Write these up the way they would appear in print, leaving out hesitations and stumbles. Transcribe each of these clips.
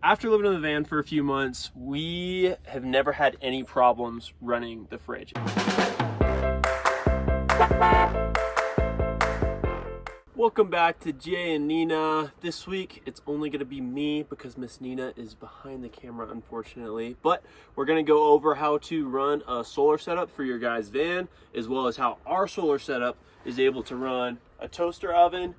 After living in the van for a few months, we have never had any problems running the fridge. Welcome back to Jay and Nina. This week, it's only gonna be me because Miss Nina is behind the camera, unfortunately. But we're gonna go over how to run a solar setup for your guys' van, as well as how our solar setup is able to run a toaster oven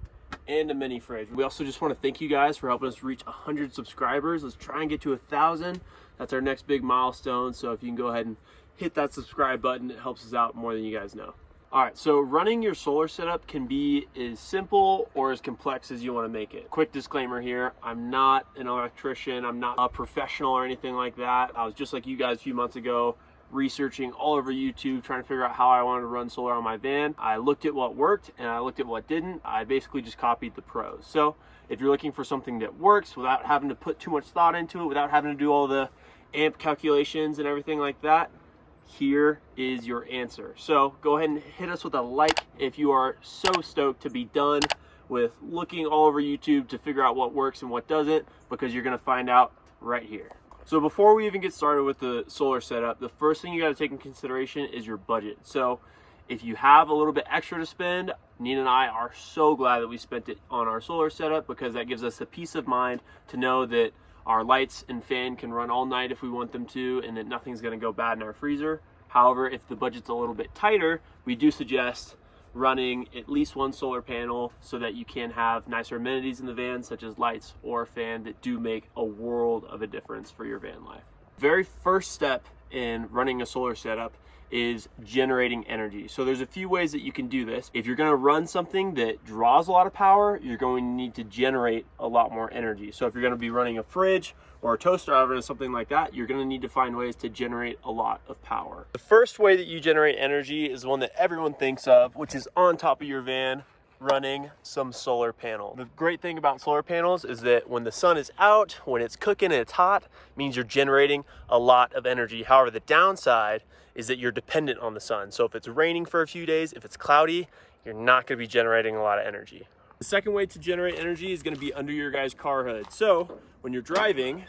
and a mini fridge. We also just want to thank you guys for helping us reach 100 subscribers. Let's try and get to 1,000. That's our next big milestone. So if you can go ahead and hit that subscribe button, it helps us out more than you guys know. All right, so running your solar setup can be as simple or as complex as you want to make it. Quick disclaimer here, I'm not an electrician, I'm not a professional or anything like that. I was just like you guys a few months ago, researching all over YouTube, trying to figure out how I wanted to run solar on my van. I looked at what worked and I looked at what didn't. I basically just copied the pros. So if you're looking for something that works without having to put too much thought into it, without having to do all the amp calculations and everything like that, here is your answer. So go ahead and hit us with a like if you are so stoked to be done with looking all over YouTube to figure out what works and what doesn't, because you're gonna find out right here. So before we even get started with the solar setup, the first thing you got to take in consideration is your budget. So if you have a little bit extra to spend, Nina and I are so glad that we spent it on our solar setup, because that gives us the peace of mind to know that our lights and fan can run all night if we want them to, and that nothing's going to go bad in our freezer. However, if the budget's a little bit tighter, we do suggest running at least one solar panel so that you can have nicer amenities in the van, such as lights or a fan, that do make a world of a difference for your van life. Very first step in running a solar setup is generating energy. So there's a few ways that you can do this. If you're going to run something that draws a lot of power, you're going to need to generate a lot more energy. So if you're going to be running a fridge or a toaster oven or something like that, you're going to need to find ways to generate a lot of power. The first way that you generate energy is one that everyone thinks of, which is on top of your van, running some solar panel. The great thing about solar panels is that when the sun is out, when it's cooking and it's hot, it means you're generating a lot of energy. However, the downside is that you're dependent on the sun. So if it's raining for a few days, if it's cloudy, you're not going to be generating a lot of energy. The second way to generate energy is going to be under your guys' car hood. So when you're driving,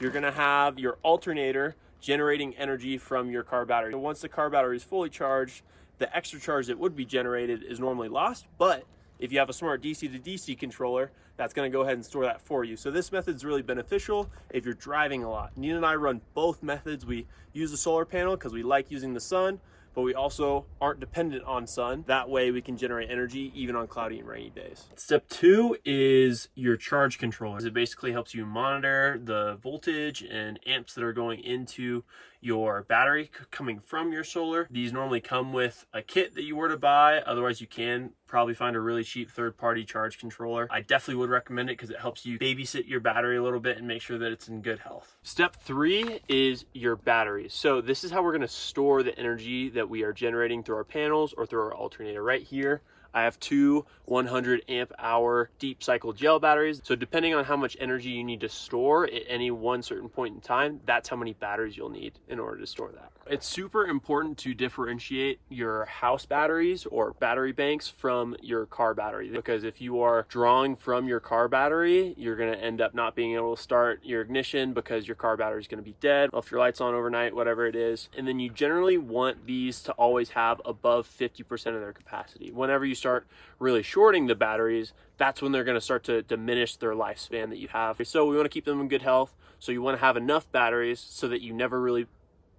you're going to have your alternator generating energy from your car battery. So once the car battery is fully charged, the extra charge that would be generated is normally lost, but if you have a smart DC to DC controller, that's going to go ahead and store that for you. So this method is really beneficial if you're driving a lot. Nina and I run both methods. We use the solar panel because we like using the sun, but we also aren't dependent on sun. That way we can generate energy even on cloudy and rainy days. Step 2 is your charge controller. It basically helps you monitor the voltage and amps that are going into your battery coming from your solar. These normally come with a kit that you were to buy. Otherwise, you can probably find a really cheap third-party charge controller. I definitely would recommend it because it helps you babysit your battery a little bit and make sure that it's in good health. Step 3 is your batteries. So this is how we're going to store the energy that we are generating through our panels or through our alternator. Right here, I have two 100 amp hour deep cycle gel batteries. So depending on how much energy you need to store at any one certain point in time, that's how many batteries you'll need in order to store that. It's super important to differentiate your house batteries or battery banks from your car battery, because if you are drawing from your car battery, you're going to end up not being able to start your ignition because your car battery is going to be dead, off your lights on overnight, whatever it is. And then you generally want these to always have above 50% of their capacity. Whenever you start really shorting the batteries, that's when they're going to start to diminish their lifespan that you have. So we want to keep them in good health. So you want to have enough batteries so that you never really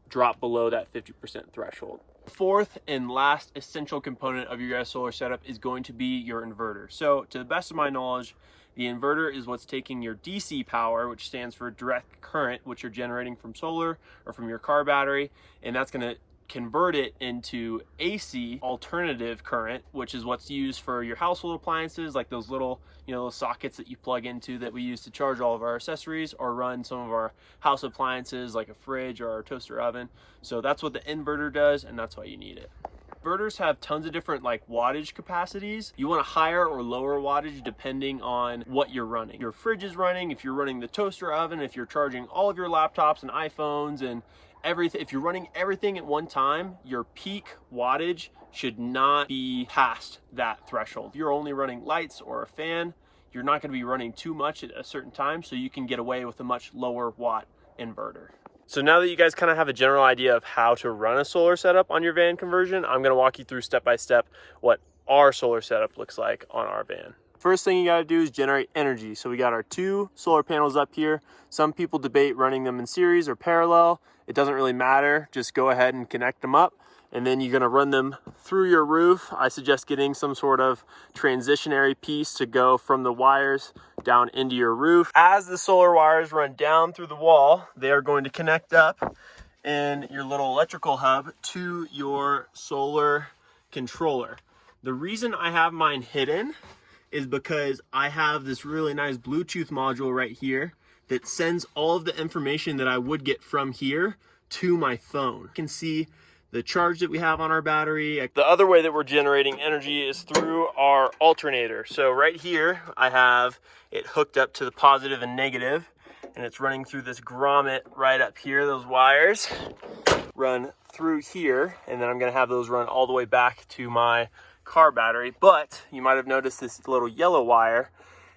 drop below that 50% threshold. Fourth and last essential component of your guys' solar setup is going to be your inverter. So to the best of my knowledge, the inverter is what's taking your DC power, which stands for direct current, which you're generating from solar or from your car battery, and that's going to convert it into AC, alternative current, which is what's used for your household appliances, like those little, those sockets that you plug into that we use to charge all of our accessories or run some of our house appliances like a fridge or our toaster oven. So that's what the inverter does, and that's why you need it. Inverters have tons of different wattage capacities. You want a higher or lower wattage depending on what you're running. Your fridge is running, if you're running the toaster oven, if you're charging all of your laptops and iPhones and everything, if you're running everything at one time, your peak wattage should not be past that threshold. If you're only running lights or a fan, you're not going to be running too much at a certain time, so you can get away with a much lower watt inverter. So now that you guys kind of have a general idea of how to run a solar setup on your van conversion, I'm going to walk you through step by step what our solar setup looks like on our van. First thing you got to do is generate energy. So we got our 2 solar panels up here. Some people debate running them in series or parallel. It doesn't really matter. Just go ahead and connect them up. And then you're going to run them through your roof. I suggest getting some sort of transitionary piece to go from the wires down into your roof. As the solar wires run down through the wall, they are going to connect up in your little electrical hub to your solar controller. The reason I have mine hidden is because I have this really nice Bluetooth module right here that sends all of the information that I would get from here to my phone. You can see the charge that we have on our battery. The other way that we're generating energy is through our alternator. So right here, I have it hooked up to the positive and negative, and it's running through this grommet right up here. Those wires run through here, and then I'm gonna have those run all the way back to my car battery. But you might have noticed this little yellow wire,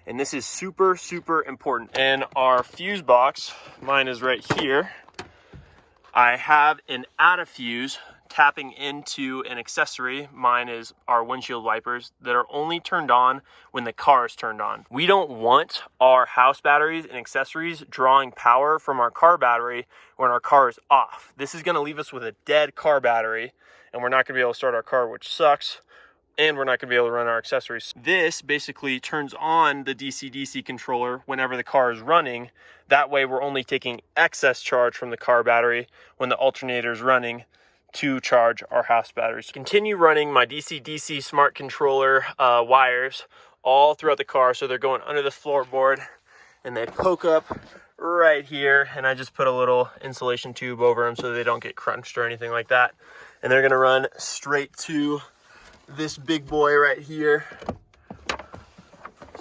and this is super, super important. And our fuse box, mine is right here. I have an add a fuse tapping into an accessory. Mine is our windshield wipers that are only turned on when the car is turned on. We don't want our house batteries and accessories drawing power from our car battery when our car is off. This is going to leave us with a dead car battery, and we're not going to be able to start our car, which sucks. And we're not going to be able to run our accessories. This basically turns on the DC-DC controller whenever the car is running. That way we're only taking excess charge from the car battery when the alternator is running to charge our house batteries. Continue running my DC-DC smart controller wires all throughout the car, so they're going under the floorboard and they poke up right here, and I just put a little insulation tube over them so they don't get crunched or anything like that. And they're going to run straight to this big boy right here.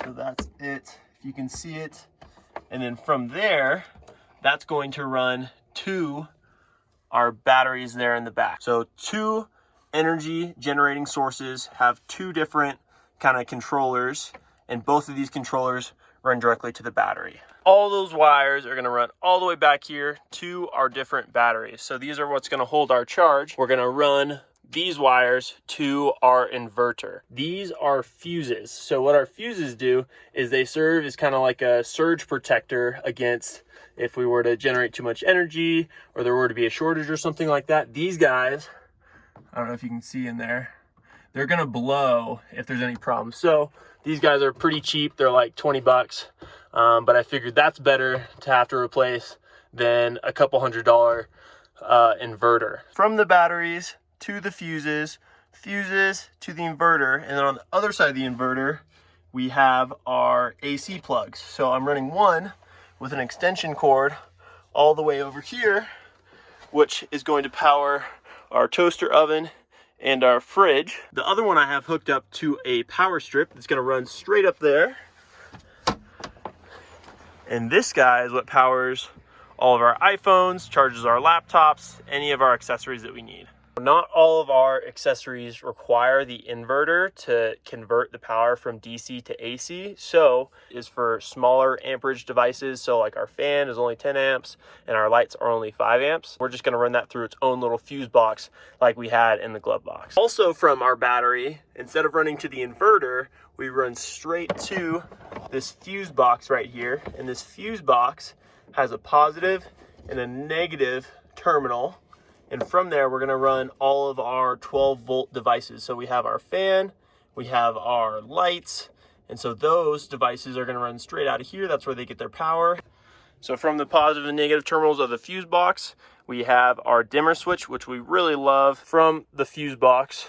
So that's it, if you can see it. And then from there, that's going to run to our batteries there in the back. So 2 energy generating sources have 2 different kind of controllers, and both of these controllers run directly to the battery. All those wires are going to run all the way back here to our different batteries. So these are what's going to hold our charge. We're going to run these wires to our inverter. These are fuses. So what our fuses do is they serve as kind of like a surge protector against if we were to generate too much energy or there were to be a shortage or something like that. These guys, I don't know if you can see in there, they're gonna blow if there's any problems. So these guys are pretty cheap. They're like 20 bucks. But I figured that's better to have to replace than a couple $100 inverter. From the batteries to the fuses, fuses to the inverter, and then on the other side of the inverter, we have our AC plugs. So I'm running one with an extension cord all the way over here, which is going to power our toaster oven and our fridge. The other one I have hooked up to a power strip that's gonna run straight up there. And this guy is what powers all of our iPhones, charges our laptops, any of our accessories that we need. Not all of our accessories require the inverter to convert the power from DC to AC. So is for smaller amperage devices. So like our fan is only 10 amps and our lights are only 5 amps. We're just going to run that through its own little fuse box like we had in the glove box. Also from our battery, instead of running to the inverter, we run straight to this fuse box right here. And this fuse box has a positive and a negative terminal. And from there, we're gonna run all of our 12-volt devices. So we have our fan, we have our lights, and so those devices are gonna run straight out of here. That's where they get their power. So from the positive and negative terminals of the fuse box, we have our dimmer switch, which we really love. From the fuse box,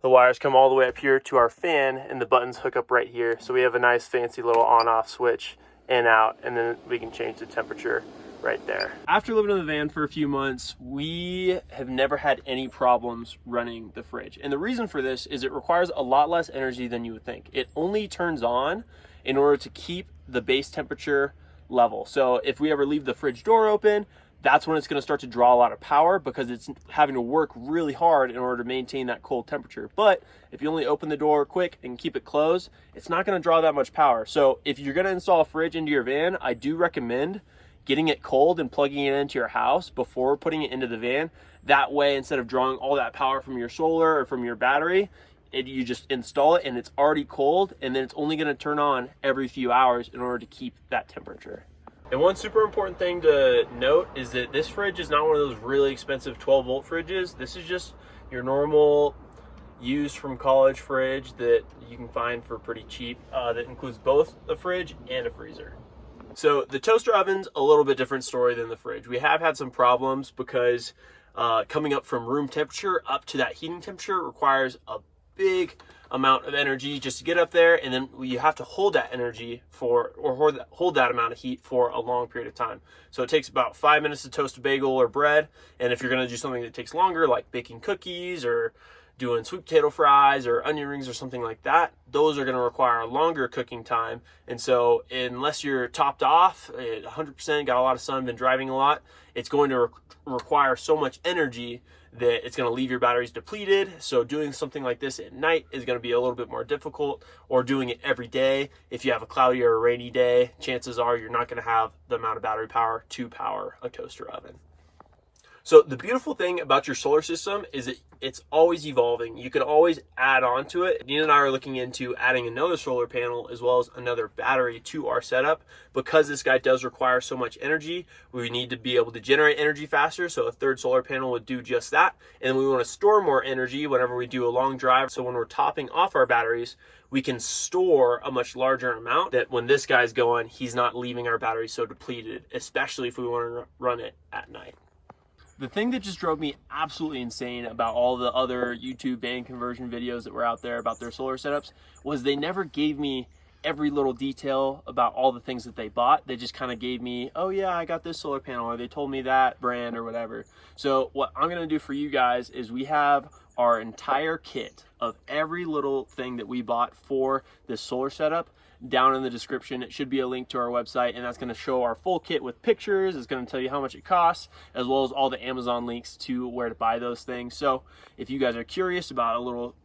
the wires come all the way up here to our fan, and the buttons hook up right here. So we have a nice fancy little on-off switch in, out, and then we can change the temperature right there. After living in the van for a few months, we have never had any problems running the fridge. And the reason for this is it requires a lot less energy than you would think. It only turns on in order to keep the base temperature level. So if we ever leave the fridge door open, that's when it's going to start to draw a lot of power because it's having to work really hard in order to maintain that cold temperature. But if you only open the door quick and keep it closed, it's not going to draw that much power. So if you're going to install a fridge into your van, I do recommend getting it cold and plugging it into your house before putting it into the van. That way, instead of drawing all that power from your solar or from your battery, you just install it and it's already cold, and then it's only going to turn on every few hours in order to keep that temperature. And one super important thing to note is that this fridge is not one of those really expensive 12-volt fridges. This is just your normal used from college fridge that you can find for pretty cheap, that includes both a fridge and a freezer. So the toaster oven's a little bit different story than the fridge. We have had some problems because coming up from room temperature up to that heating temperature requires a big amount of energy just to get up there, and then you have to hold that energy hold that amount of heat for a long period of time. So it takes about 5 minutes to toast a bagel or bread, and if you're going to do something that takes longer, like baking cookies or doing sweet potato fries or onion rings or something like that, those are going to require a longer cooking time. And so unless you're topped off 100%, got a lot of sun, been driving a lot, it's going to require so much energy that it's going to leave your batteries depleted. So doing something like this at night is going to be a little bit more difficult, or doing it every day. If you have a cloudy or a rainy day, chances are you're not going to have the amount of battery power to power a toaster oven. So the beautiful thing about your solar system is that it's always evolving. You can always add on to it. Nina and I are looking into adding another solar panel as well as another battery to our setup. Because this guy does require so much energy, we need to be able to generate energy faster. So a third solar panel would do just that. And then we want to store more energy whenever we do a long drive. So when we're topping off our batteries, we can store a much larger amount that when this guy's going, he's not leaving our battery so depleted, especially if we want to run it at night. The thing that just drove me absolutely insane about all the other YouTube van conversion videos that were out there about their solar setups was they never gave me every little detail about all the things that they bought. They just kind of gave me, oh yeah, I got this solar panel, or they told me that brand or whatever. So what I'm going to do for you guys is we have our entire kit of every little thing that we bought for this solar setup down in the description. It should be a link to our website, and that's going to show our full kit with pictures. It's going to tell you how much it costs, as well as all the Amazon links to where to buy those things. So if you guys are curious about a little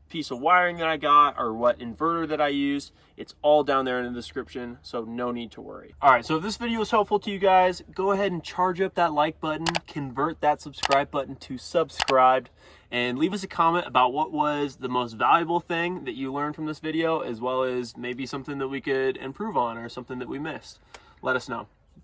piece of wiring that I got or what inverter that I used, it's all down there in the description, so no need to worry. All right, so if this video was helpful to you guys, go ahead and charge up that like button, convert that subscribe button to subscribed, and leave us a comment about what was the most valuable thing that you learned from this video, as well as maybe something that we could improve on or something that we missed. Let us know.